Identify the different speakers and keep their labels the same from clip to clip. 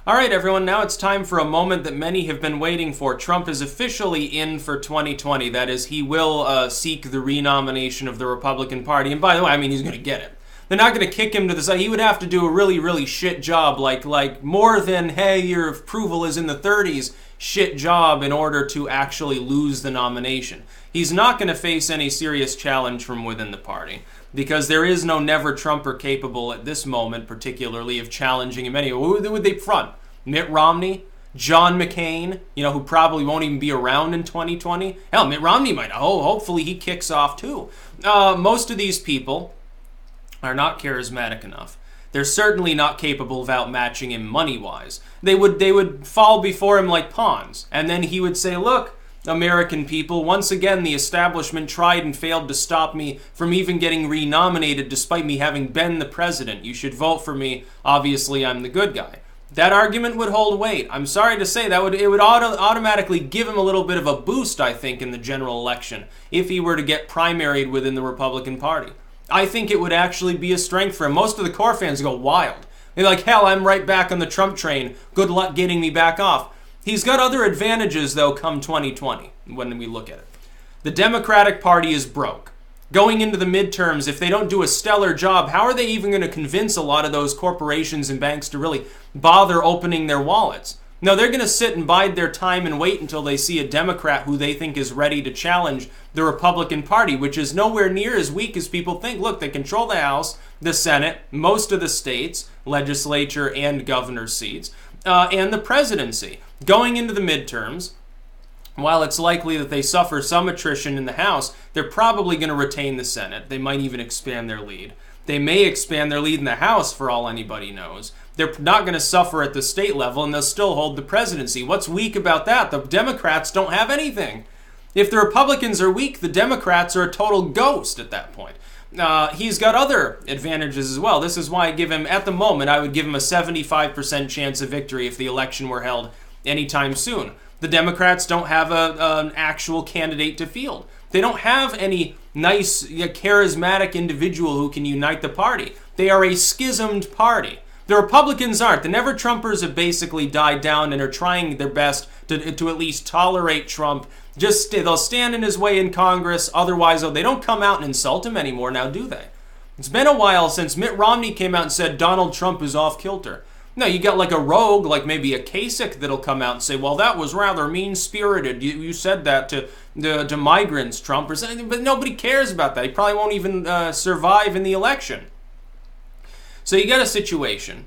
Speaker 1: All right, everyone, now it's time for a moment that many have been waiting for. Trump is officially in for 2020. That is, he will seek the renomination of the Republican Party. And by the way, I mean, he's going to get it. They're not going to kick him to the side. He would have to do a really, really shit job, like more than, hey, your approval is in the 30s, shit job in order to actually lose the nomination. He's not going to face any serious challenge from within the party, because there is no never-Trumper capable at this moment, particularly, of challenging him anyway. Who would they front? Mitt Romney? John McCain? Who probably won't even be around in 2020? Hell, Mitt Romney might. Oh, hopefully he kicks off too. Most of these people are not charismatic enough. They're certainly not capable of outmatching him money-wise. They would fall before him like pawns, and then he would say, look, American people, once again the establishment tried and failed to stop me from even getting renominated despite me having been the president. You should vote for me. Obviously, I'm the good guy. That argument would hold weight. I'm sorry to say it would automatically give him a little bit of a boost, I think, in the general election if he were to get primaried within the Republican Party. I think it would actually be a strength for him. Most of the core fans go wild. They're like, hell, I'm right back on the Trump train. Good luck getting me back off. He's got other advantages, though, come 2020, when we look at it. The Democratic Party is broke. Going into the midterms, if they don't do a stellar job, how are they even going to convince a lot of those corporations and banks to really bother opening their wallets? No, they're going to sit and bide their time and wait until they see a Democrat who they think is ready to challenge the Republican Party, which is nowhere near as weak as people think. Look, they control the House, the Senate, most of the states, legislature and governor seats, and the presidency. Going into the midterms, while it's likely that they suffer some attrition in the House, they're probably going to retain the Senate. They might even expand their lead. They may expand their lead in the House for all anybody knows. They're not going to suffer at the state level, and they'll still hold the presidency. What's weak about that? The Democrats don't have anything. If the Republicans are weak, the Democrats are a total ghost at that point. He's got other advantages as well. This is why I give him, at the moment, I would give him a 75% chance of victory if the election were held anytime soon. The Democrats don't have an actual candidate to field. They don't have any nice, charismatic individual who can unite the party. They are a schismed party. The Republicans aren't. The never-Trumpers have basically died down and are trying their best to at least tolerate Trump. They'll stand in his way in Congress. Otherwise, they don't come out and insult him anymore now, do they? It's been a while since Mitt Romney came out and said Donald Trump is off kilter. No, you got like a rogue, like maybe a Kasich, that'll come out and say, well, that was rather mean-spirited. You said that to migrants, Trump, or something. But nobody cares about that. He probably won't even survive in the election. So you got a situation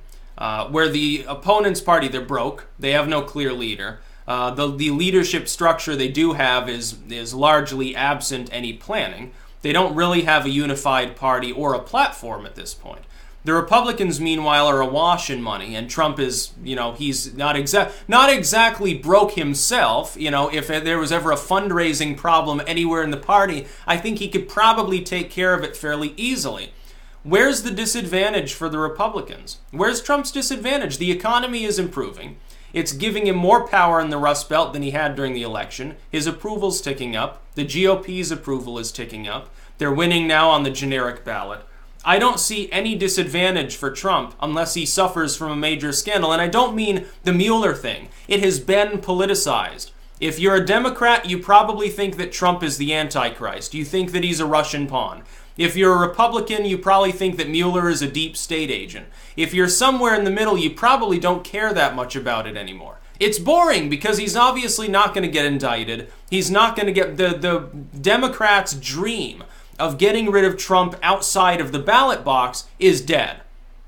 Speaker 1: where the opponent's party, they're broke. They have no clear leader. The leadership structure they do have is largely absent any planning. They don't really have a unified party or a platform at this point. The Republicans, meanwhile, are awash in money, and Trump is, he's not exactly broke himself. If there was ever a fundraising problem anywhere in the party, I think he could probably take care of it fairly easily. Where's the disadvantage for the Republicans? Where's Trump's disadvantage? The economy is improving. It's giving him more power in the Rust Belt than he had during the election. His approval's ticking up. The GOP's approval is ticking up. They're winning now on the generic ballot. I don't see any disadvantage for Trump unless he suffers from a major scandal. And I don't mean the Mueller thing. It has been politicized. If you're a Democrat, you probably think that Trump is the Antichrist. You think that he's a Russian pawn. If you're a Republican, you probably think that Mueller is a deep state agent. If you're somewhere in the middle, you probably don't care that much about it anymore. It's boring because he's obviously not going to get indicted. He's not going to get the Democrats' dream of getting rid of Trump outside of the ballot box is dead.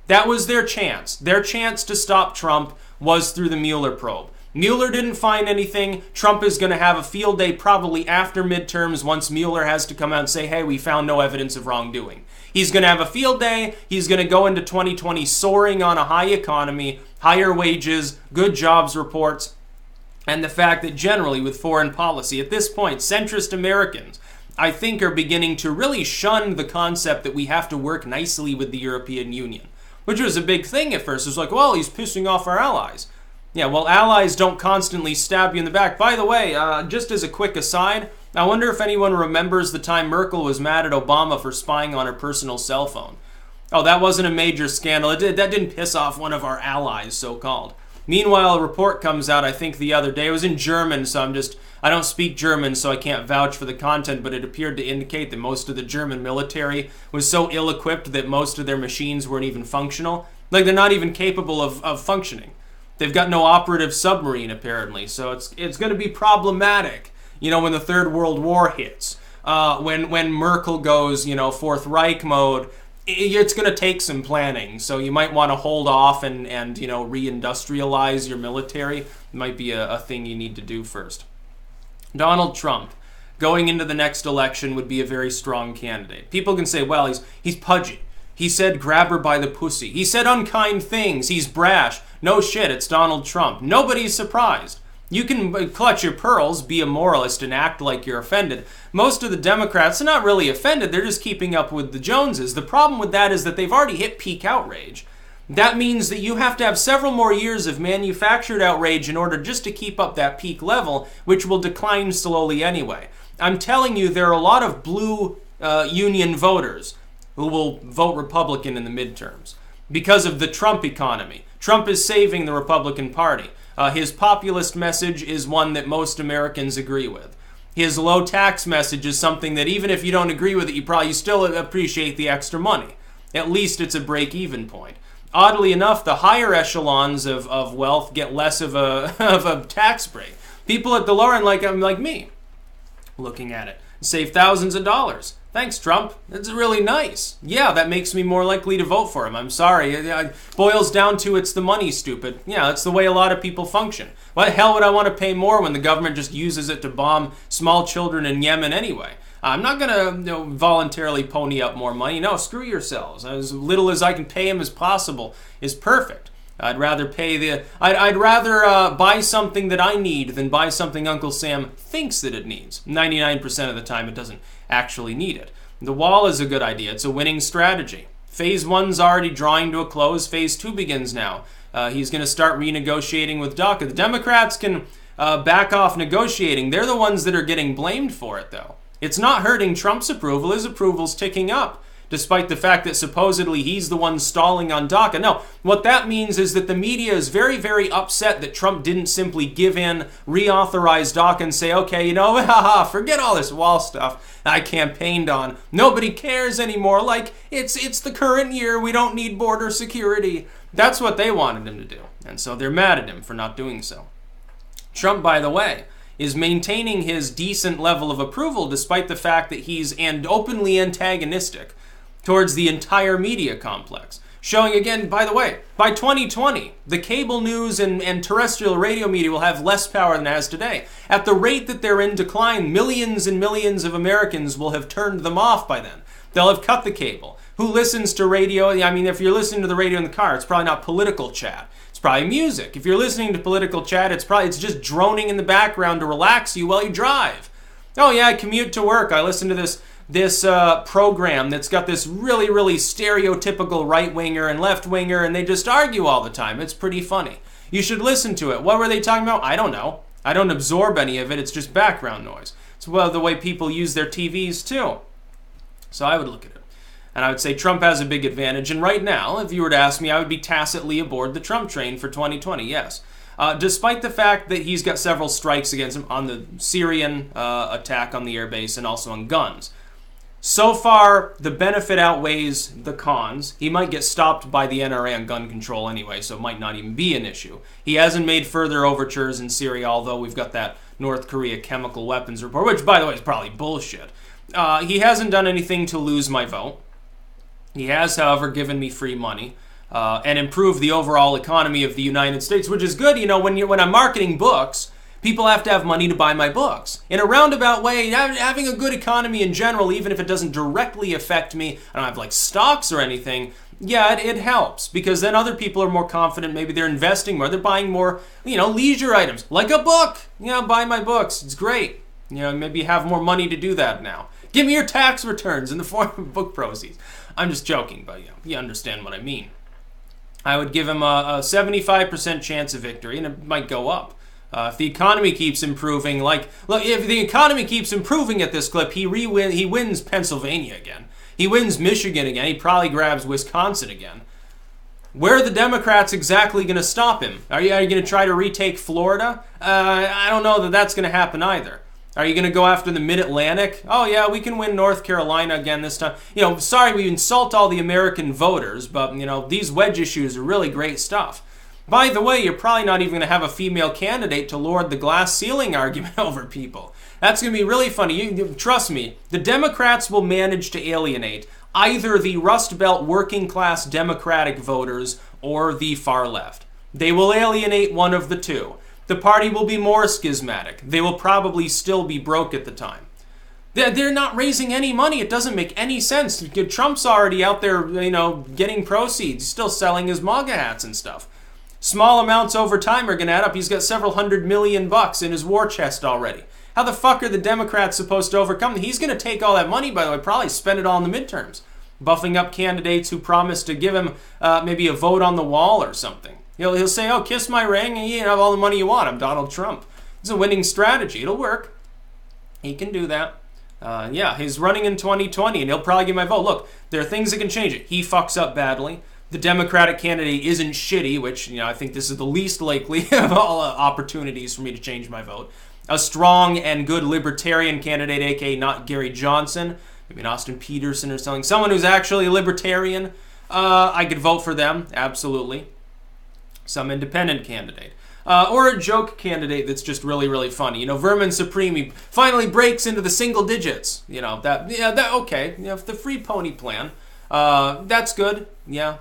Speaker 1: That was their chance. Their chance to stop Trump was through the Mueller probe. Mueller didn't find anything. Trump is going to have a field day probably after midterms once Mueller has to come out and say, hey, we found no evidence of wrongdoing. He's going to have a field day. He's going to go into 2020 soaring on a high economy, higher wages, good jobs reports, and the fact that generally with foreign policy, at this point, centrist Americans, I think, are beginning to really shun the concept that we have to work nicely with the European Union, which was a big thing at first. It was like, well, he's pissing off our allies. Yeah, well, allies don't constantly stab you in the back. By the way, just as a quick aside, I wonder if anyone remembers the time Merkel was mad at Obama for spying on her personal cell phone. Oh, that wasn't a major scandal. That didn't piss off one of our allies, so-called. Meanwhile, a report comes out, I think the other day, it was in German, so I don't speak German, so I can't vouch for the content, but it appeared to indicate that most of the German military was so ill-equipped that most of their machines weren't even functional. Like, they're not even capable of functioning. They've got no operative submarine, apparently, so it's going to be problematic, when the Third World War hits. When Merkel goes, Fourth Reich mode, it's going to take some planning. So you might want to hold off and reindustrialize your military. It might be a thing you need to do first. Donald Trump, going into the next election, would be a very strong candidate. People can say, well, he's pudgy. He said grab her by the pussy. He said unkind things. He's brash. No shit, it's Donald Trump. Nobody's surprised. You can clutch your pearls, be a moralist, and act like you're offended. Most of the Democrats are not really offended. They're just keeping up with the Joneses. The problem with that is that they've already hit peak outrage. That means that you have to have several more years of manufactured outrage in order just to keep up that peak level, which will decline slowly anyway. I'm telling you, there are a lot of blue union voters who will vote Republican in the midterms because of the Trump economy. Trump is saving the Republican Party. His populist message is one that most Americans agree with. His low tax message is something that even if you don't agree with it, you still appreciate the extra money. At least it's a break-even point. Oddly enough, the higher echelons of wealth get less of a tax break. People at the lower end, like me, looking at it, save thousands of dollars. Thanks, Trump. That's really nice. Yeah, that makes me more likely to vote for him. I'm sorry. It boils down to it's the money, stupid. Yeah, that's the way a lot of people function. Why the hell would I want to pay more when the government just uses it to bomb small children in Yemen anyway? I'm not going to voluntarily pony up more money. No, screw yourselves. As little as I can pay him as possible is perfect. I'd rather I'd rather buy something that I need than buy something Uncle Sam thinks that it needs. 99% of the time it doesn't actually need it. The wall is a good idea. It's a winning strategy. Phase 1's already drawing to a close. Phase 2 begins now. He's going to start renegotiating with DACA. The Democrats can back off negotiating. They're the ones that are getting blamed for it, though. It's not hurting Trump's approval. His approval's ticking up, despite the fact that supposedly he's the one stalling on DACA. No, what that means is that the media is very, very upset that Trump didn't simply give in, reauthorize DACA, and say, okay, haha, forget all this wall stuff I campaigned on. Nobody cares anymore. Like, it's the current year. We don't need border security. That's what they wanted him to do. And so they're mad at him for not doing so. Trump, by the way, is maintaining his decent level of approval despite the fact that he's openly antagonistic towards the entire media complex. Showing again, by the way, by 2020, the cable news and terrestrial radio media will have less power than it has today. At the rate that they're in decline, millions and millions of Americans will have turned them off by then. They'll have cut the cable. Who listens to radio? I mean, if you're listening to the radio in the car, it's probably not political chat. It's probably music. If you're listening to political chat, it's just droning in the background to relax you while you drive. Oh yeah, I commute to work. I listen to this program that's got this really, really stereotypical right-winger and left-winger, and they just argue all the time. It's pretty funny. You should listen to it. What were they talking about? I don't know. I don't absorb any of it. It's just background noise. It's the way people use their TVs too. So I would look at it. And I would say Trump has a big advantage. And right now, if you were to ask me, I would be tacitly aboard the Trump train for 2020, yes. Despite the fact that he's got several strikes against him on the Syrian attack on the airbase and also on guns. So far, the benefit outweighs the cons. He might get stopped by the NRA on gun control anyway, so it might not even be an issue. He hasn't made further overtures in Syria, although we've got that North Korea chemical weapons report, which, by the way, is probably bullshit. He hasn't done anything to lose my vote. He has, however, given me free money and improved the overall economy of the United States, which is good. When I'm marketing books, people have to have money to buy my books. In a roundabout way, having a good economy in general, even if it doesn't directly affect me, I don't have stocks or anything, yeah, it helps, because then other people are more confident. Maybe they're investing more. They're buying more, leisure items, like a book. Buy my books. It's great. Maybe have more money to do that now. Give me your tax returns in the form of book proceeds. I'm just joking, but you understand what I mean. I would give him a 75% chance of victory, and it might go up. If the economy keeps improving, if the economy keeps improving at this clip, he wins Pennsylvania again. He wins Michigan again. He probably grabs Wisconsin again. Where are the Democrats exactly going to stop him? Are you going to try to retake Florida? I don't know that that's going to happen either. Are you going to go after the Mid-Atlantic? Oh yeah, we can win North Carolina again this time. Sorry we insult all the American voters, but these wedge issues are really great stuff. By the way, you're probably not even going to have a female candidate to lord the glass ceiling argument over people. That's going to be really funny. Trust me, the Democrats will manage to alienate either the Rust Belt working class Democratic voters or the far left. They will alienate one of the two. The party will be more schismatic. They will probably still be broke at the time. They're not raising any money. It doesn't make any sense. Trump's already out there, getting proceeds. He's still selling his MAGA hats and stuff. Small amounts over time are going to add up. He's got several $100 million in his war chest already. How the fuck are the Democrats supposed to overcome? He's going to take all that money, by the way, probably spend it all in the midterms, buffing up candidates who promised to give him maybe a vote on the wall or something. He'll say, oh, kiss my ring, and you can have all the money you want. I'm Donald Trump. It's a winning strategy. It'll work. He can do that. Yeah, he's running in 2020, and he'll probably get my vote. Look, there are things that can change it. He fucks up badly. The Democratic candidate isn't shitty, which, I think this is the least likely of all opportunities for me to change my vote. A strong and good libertarian candidate, aka not Gary Johnson, maybe an Austin Peterson or something. Someone who's actually a libertarian, I could vote for them, absolutely. Some independent candidate. Or a joke candidate that's just really, really funny. Vermin Supreme, he finally breaks into the single digits. Okay. The free pony plan, that's good, yeah.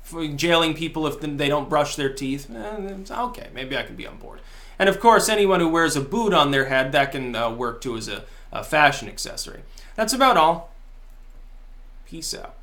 Speaker 1: For jailing people if they don't brush their teeth, okay, maybe I can be on board. And of course, anyone who wears a boot on their head, that can work too as a fashion accessory. That's about all. Peace out.